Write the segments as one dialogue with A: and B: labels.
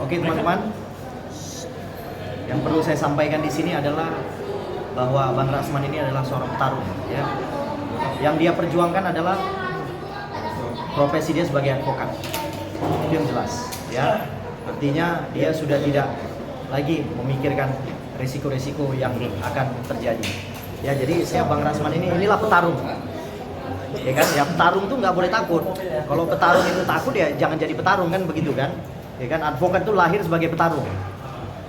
A: Oke teman-teman. Yang perlu saya sampaikan di sini adalah bahwa Bang Rasman ini adalah seorang petarung, ya. Yang dia perjuangkan adalah profesi dia sebagai advokat. Itu yang jelas, ya. Artinya dia sudah tidak lagi memikirkan resiko-resiko yang akan terjadi. Ya, jadi saya Bang Rasman inilah petarung. Ya kan? Ya petarung tuh nggak boleh takut. Kalau petarung itu takut ya jangan jadi petarung kan begitu kan? Ya kan? Advokat itu lahir sebagai petarung.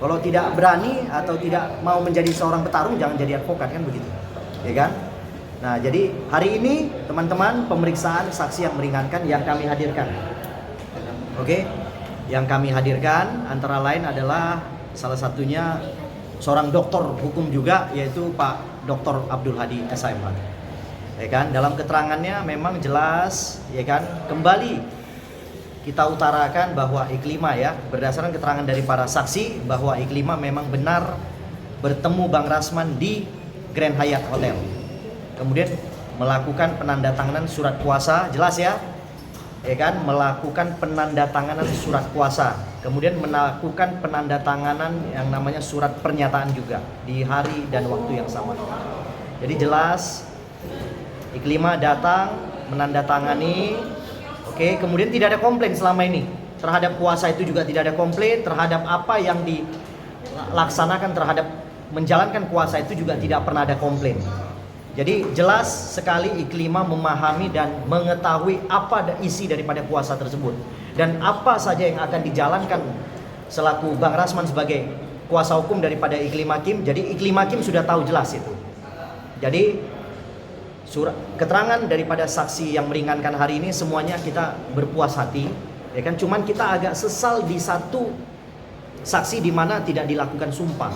A: Kalau tidak berani atau tidak mau menjadi seorang petarung, jangan jadi advokat kan begitu, ya kan? Nah, jadi hari ini teman-teman pemeriksaan saksi yang meringankan yang kami hadirkan, oke? Yang kami hadirkan antara lain adalah salah satunya seorang dokter hukum juga, yaitu Pak Dr. Abdul Hadi SIM, ya kan? Dalam keterangannya memang jelas, ya kan? Kembali kita utarakan bahwa Iklima, ya, berdasarkan keterangan dari para saksi bahwa Iklima memang benar bertemu Bang Rasman di Grand Hyatt Hotel. Kemudian melakukan penandatanganan surat kuasa, jelas ya kan, melakukan penandatanganan surat kuasa. Kemudian melakukan penandatanganan yang namanya surat pernyataan juga di hari dan waktu yang sama. Jadi jelas Iklima datang menandatangani. Oke, kemudian tidak ada komplain selama ini terhadap kuasa, itu juga tidak ada komplain terhadap apa yang dilaksanakan terhadap menjalankan kuasa, itu juga tidak pernah ada komplain. Jadi jelas sekali Iklima memahami dan mengetahui apa isi daripada kuasa tersebut dan apa saja yang akan dijalankan selaku Bang Rasman sebagai kuasa hukum daripada Iklima Kim. Jadi Iklima Kim sudah tahu jelas itu. Jadi keterangan daripada saksi yang meringankan hari ini semuanya kita berpuas hati, ya kan? Cuman kita agak sesal di satu saksi di mana tidak dilakukan sumpah.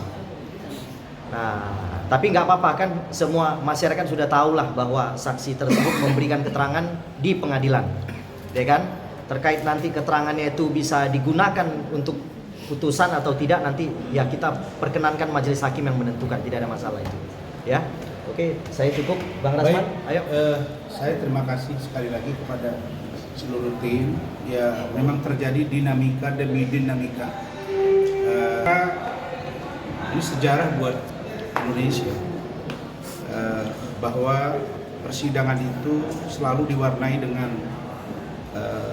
A: Nah, tapi nggak apa-apa kan, semua masyarakat sudah tahulah bahwa saksi tersebut memberikan keterangan di pengadilan, ya kan? Terkait nanti keterangannya itu bisa digunakan untuk putusan atau tidak, nanti ya kita perkenankan majelis hakim yang menentukan, tidak ada masalah itu, ya. Oke, saya cukup, Bang Rasman. Ayo.
B: Saya terima kasih sekali lagi kepada seluruh tim. Ya, memang terjadi dinamika demi dinamika. Ini sejarah buat Indonesia, bahwa persidangan itu selalu diwarnai dengan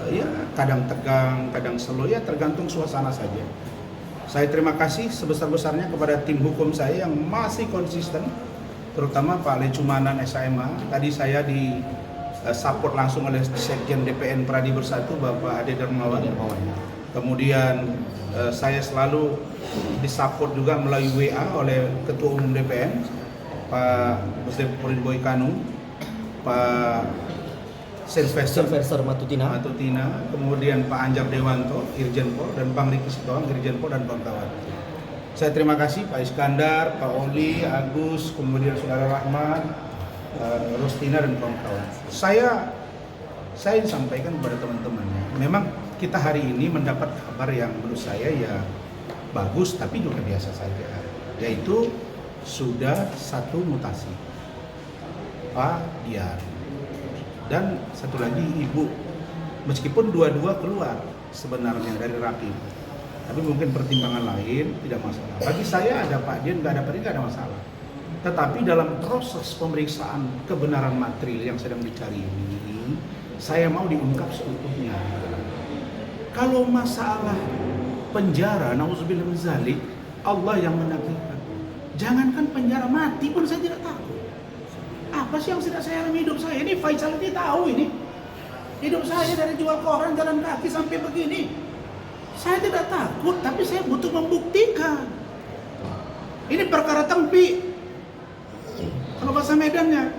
B: ya kadang tegang, kadang slow, ya tergantung suasana saja. Saya terima kasih sebesar-besarnya kepada tim hukum saya yang masih konsisten, terutama Pak Lecumanan SIMA. Tadi saya di support langsung oleh Sekjen DPN Pradi Bersatu Bapak Ade Darmawan. Kemudian saya selalu disupport juga melalui WA oleh Ketua Umum DPN Pak Muslim Poridboy Kanu, Pak Sylvester Matutina, kemudian Pak Anjar Dewanto, Irjen Pol, dan Bang Riki Sitohang, Irjen Pol, dan kawan-kawan. Saya terima kasih Pak Iskandar, Pak Oli, Agus, kemudian Saudara Rahman, Rostina, dan kawan-kawan. Saya sampaikan kepada teman-teman, memang kita hari ini mendapat kabar yang menurut saya ya bagus, tapi juga biasa saja, yaitu sudah satu mutasi Pak Dian dan satu lagi Ibu, meskipun dua-dua keluar sebenarnya dari Rakim, tapi mungkin pertimbangan lain tidak masalah. Bagi saya ada Pak Dian, nggak ada Pak Dian, nggak ada masalah. Tetapi dalam proses pemeriksaan kebenaran material yang sedang dicari ini, saya mau diungkap seutuhnya. Kalau masalah penjara, nauzubillah min zalik, Allah yang menakdirkan. Jangankan penjara, mati pun saya tidak takut. Apa sih yang tidak saya alami hidup saya ini? Faisal ini tahu ini. Hidup saya dari jual koran, jalan kaki sampai begini. Saya tidak takut, tapi saya butuh membuktikan. Ini perkara tempi. Kalau bahasa Medannya.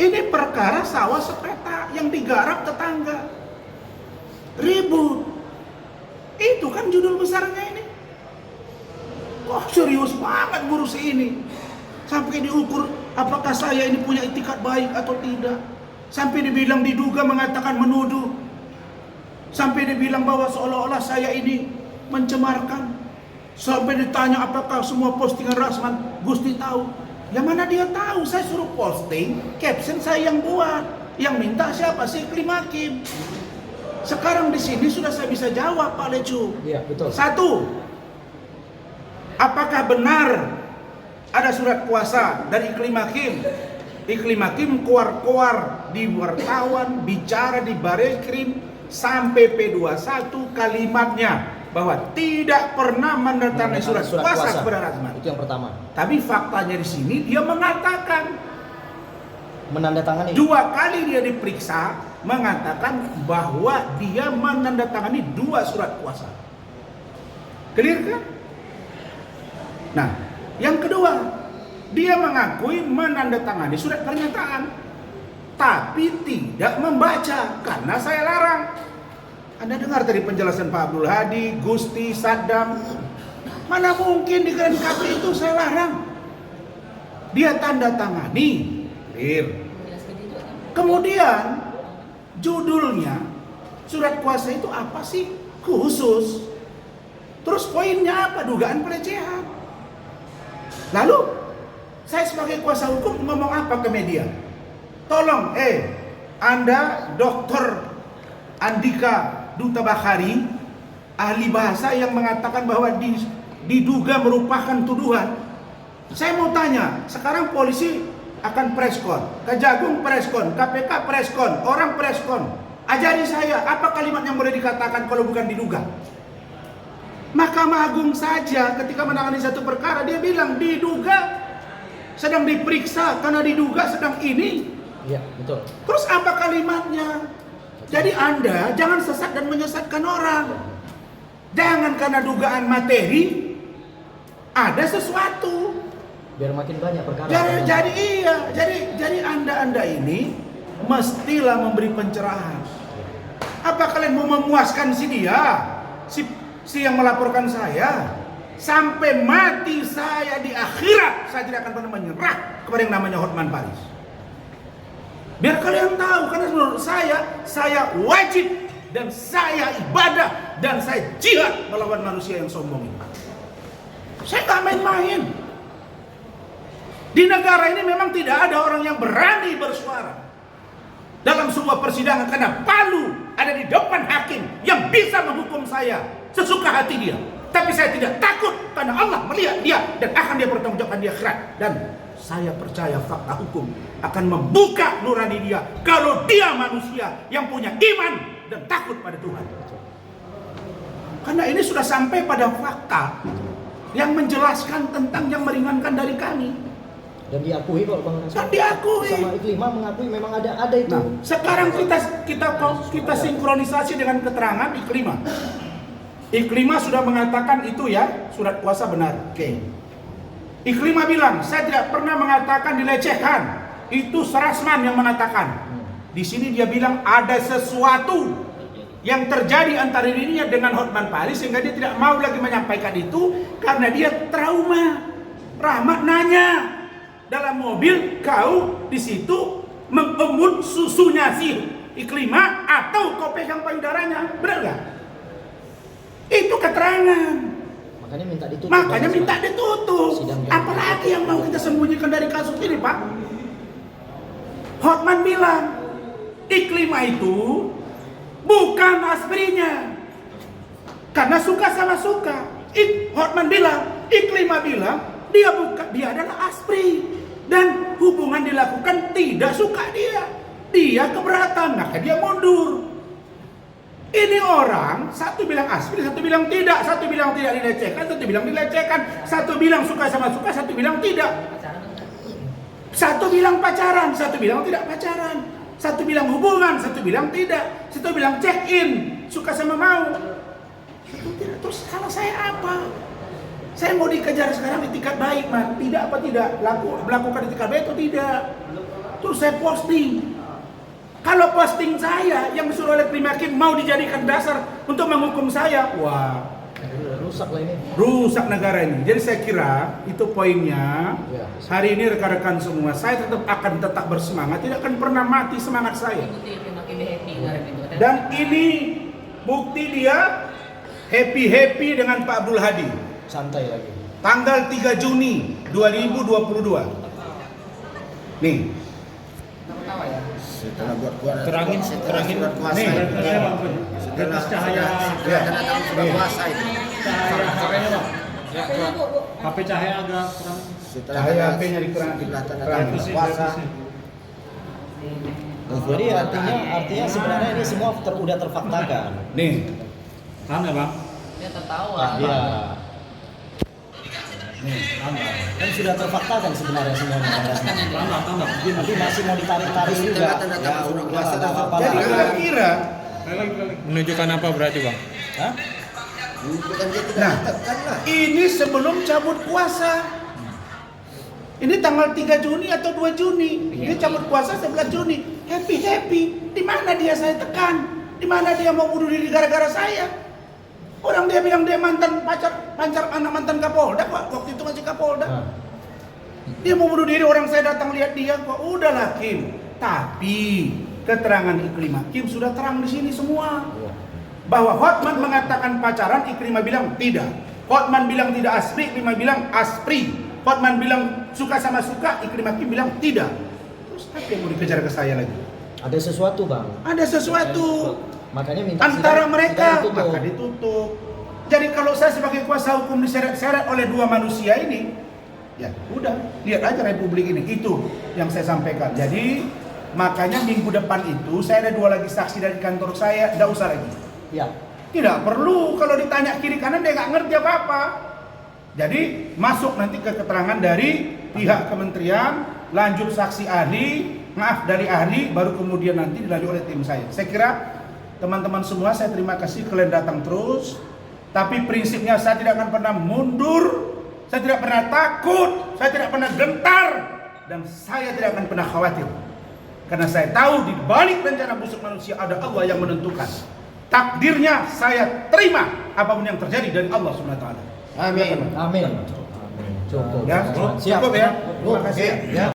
B: Ini perkara sawah sepeta yang digarap tetangga. Ribut. Itu kan judul besarnya ini. Kok serius banget ngurus ini. Sampai diukur apakah saya ini punya itikat baik atau tidak. Sampai dibilang diduga mengatakan menuduh. Sampai dibilang bahwa seolah-olah saya ini mencemarkan. Sampai ditanya apakah semua postingan Rasman Gusti tahu. Yang mana dia tahu, saya suruh posting, caption saya yang buat. Yang minta siapa sih? Iklima Kim. Sekarang di sini sudah saya bisa jawab, Pak Lecu.
A: Iya, betul.
B: Satu, apakah benar ada surat kuasa dari Iklim Hakim? Iklim Hakim keluar-keluar di wartawan, bicara di Barekrim sampai P21 kalimatnya bahwa tidak pernah menandatangani surat kuasa kepada Razman.
A: Itu yang pertama.
B: Tapi faktanya di sini dia mengatakan
A: Menandatangani.
B: 2 kali dia diperiksa mengatakan bahwa dia menandatangani 2 surat kuasa. Clear kan? Nah, yang kedua, dia mengakui menandatangani surat pernyataan, tapi tidak membaca karena saya larang. Anda dengar tadi penjelasan Pak Abdul Hadi, Gusti, Saddam. Mana mungkin di KNKP itu saya larang. Dia tanda tangani. Clear. Kemudian judulnya surat kuasa itu apa sih? Khusus. Terus poinnya apa? Dugaan pelecehan. Lalu saya sebagai kuasa hukum ngomong apa ke media? Tolong, Anda Dr. Andika Duta Bakhari, ahli bahasa yang mengatakan bahwa diduga merupakan tuduhan. Saya mau tanya, sekarang polisi akan preskon, Kejagung preskon, KPK preskon, orang preskon. Ajari saya, apa kalimat yang boleh dikatakan kalau bukan diduga? Mahkamah Agung saja ketika menangani satu perkara, dia bilang diduga, sedang diperiksa karena diduga sedang ini.
A: Iya, betul.
B: Terus apa kalimatnya? Jadi Anda jangan sesat dan menyesatkan orang. Jangan karena dugaan materi ada sesuatu.
A: Biar makin banyak perkara.
B: Jadi Anda ini mestilah memberi pencerahan. Apa kalian mau memuaskan si dia, si yang melaporkan saya? Sampai mati saya di akhirat, saya tidak akan pernah menyerah kepada yang namanya Hotman Paris. Biar kalian tahu, karena menurut saya wajib dan saya ibadah dan saya jihad melawan manusia yang sombong ini. Saya nggak main-main. Di negara ini memang tidak ada orang yang berani bersuara dalam sebuah persidangan karena palu ada di depan hakim yang bisa menghukum saya sesuka hati dia. Tapi saya tidak takut karena Allah melihat dia dan akan dia pertanggungjawabkan di akhirat. Dan saya percaya fakta hukum akan membuka nurani dia kalau dia manusia yang punya iman dan takut pada Tuhan. Karena ini sudah sampai pada fakta yang menjelaskan tentang yang meringankan dari kami.
A: Dan diakui kok Bang Rasman.
B: Dan diakui.
A: Sama Iklima mengakui memang ada itu.
B: Nah, sekarang kita sinkronisasi dengan keterangan Iklima. Iklima sudah mengatakan itu ya, surat kuasa benar. Oke. Iklima bilang, saya tidak pernah mengatakan dilecehkan. Itu Rasman yang mengatakan. Di sini dia bilang ada sesuatu yang terjadi antara dirinya dengan Hotman Paris sehingga dia tidak mau lagi menyampaikan itu karena dia trauma. Rahmat nanya, dalam mobil kau di situ mengemut susunya si Iklima atau kau pegang payudaranya, benar nggak? Itu keterangan. Makanya minta ditutup. Apalagi yang mau kita sembunyikan dari kasus ini, Pak? Hotman bilang Iklima itu bukan asprinya karena suka sama suka. Hotman bilang, Iklima bilang dia adalah aspri dan hubungan dilakukan tidak suka dia keberatan, maka dia mundur. Ini orang satu bilang aspri, satu bilang tidak, satu bilang tidak dilecehkan, satu bilang dilecehkan, satu bilang suka sama suka, satu bilang tidak, satu bilang pacaran, satu bilang tidak pacaran, satu bilang hubungan, satu bilang tidak, satu bilang check in, suka sama mau, satu tidak. Terus salah saya apa? Saya mau dikejar sekarang itikat baik, man. Tidak apa tidak? Melakukan itikat baik atau tidak? Terus saya posting. Kalau posting saya yang disuruh oleh Iklim Hakim mau dijadikan dasar untuk menghukum saya, wah,
A: rusak lah ini.
B: Rusak negara ini. Jadi saya kira itu poinnya. Hari ini rekan-rekan semua, saya akan tetap bersemangat, tidak akan pernah mati semangat saya. Dan ini bukti dia happy dengan Pak Abdul Hadi.
A: Santai lagi.
B: Tanggal 3 Juni 2022. Nih.
C: Terangin.
B: Nih.
C: Setelah cahaya
B: sudah
C: puasa itu.
D: Cahaya HP-nya bang. Ya, HP cahaya agak kurang.
B: Cahaya HP-nya dikurang puasa.
A: Jadi artinya sebenarnya ini semua udah terfaktakan.
B: Nih,
D: Kan ya bang?
E: Dia tertawa.
A: Iya.
B: nih.
A: Kan sudah terfaktakan sebenarnya semuanya Bang Rasman.
D: Tambah. Begini.
A: Tapi masih mau ditarik-tarik juga. Ya udah nggak apa-apa
B: Jadi
A: lah.
B: kira-kira,
D: Lagi.
F: Menunjukkan apa berarti bang?
A: Hah?
C: Bukan dia tidak
B: nah,
C: ditekan lah.
B: ini sebelum cabut puasa. Ini tanggal 3 Juni atau 2 Juni. Dia cabut puasa 11 Juni. Happy. Di mana dia saya tekan? Di mana dia mau bunuh diri gara-gara saya? Orang dia bilang dia mantan anak mantan Kapolda, Pak. Waktu itu masih Kapolda. Dia mau bunuh diri, orang saya datang lihat dia kok. Udahlah Kim. Tapi keterangan Ikrimah Kim sudah terang di sini semua. Bahwa Hotman mengatakan pacaran, Ikrimah bilang tidak. Hotman bilang tidak asri, Ikrimah bilang aspri. Hotman bilang suka sama suka, Ikrimah Kim bilang tidak. Terus apa yang mau dikejar ke saya lagi?
A: Ada sesuatu Bang.
B: Ada sesuatu
A: Makanya minta
B: antara
A: sidang
B: mereka,
A: ditutup.
B: maka ditutup. Jadi kalau saya sebagai kuasa hukum diseret-seret oleh dua manusia ini, ya udah, lihat aja republik ini. Itu yang saya sampaikan. Jadi makanya minggu depan itu saya ada 2 lagi saksi dari kantor saya, tidak usah lagi.
A: Ya.
B: Tidak perlu, kalau ditanya kiri kanan dia nggak ngerti apa-apa. Jadi masuk nanti ke keterangan dari pihak kementerian, lanjut saksi ahli, dari ahli, baru kemudian nanti dilanjut oleh tim saya. Saya kira teman-teman semua, saya terima kasih kalian datang terus. Tapi prinsipnya saya tidak akan pernah mundur, saya tidak pernah takut, saya tidak pernah gentar, dan saya tidak akan pernah khawatir. Karena saya tahu di balik rencana busuk manusia ada Allah yang menentukan. Takdirnya saya terima apapun yang terjadi dari Allah Subhanahu wa taala.
C: Amin.
A: Amin. Cukup.
B: Ya,
A: Siap.
B: cukup ya.
A: Terima
B: Terima kasih.
A: Ya.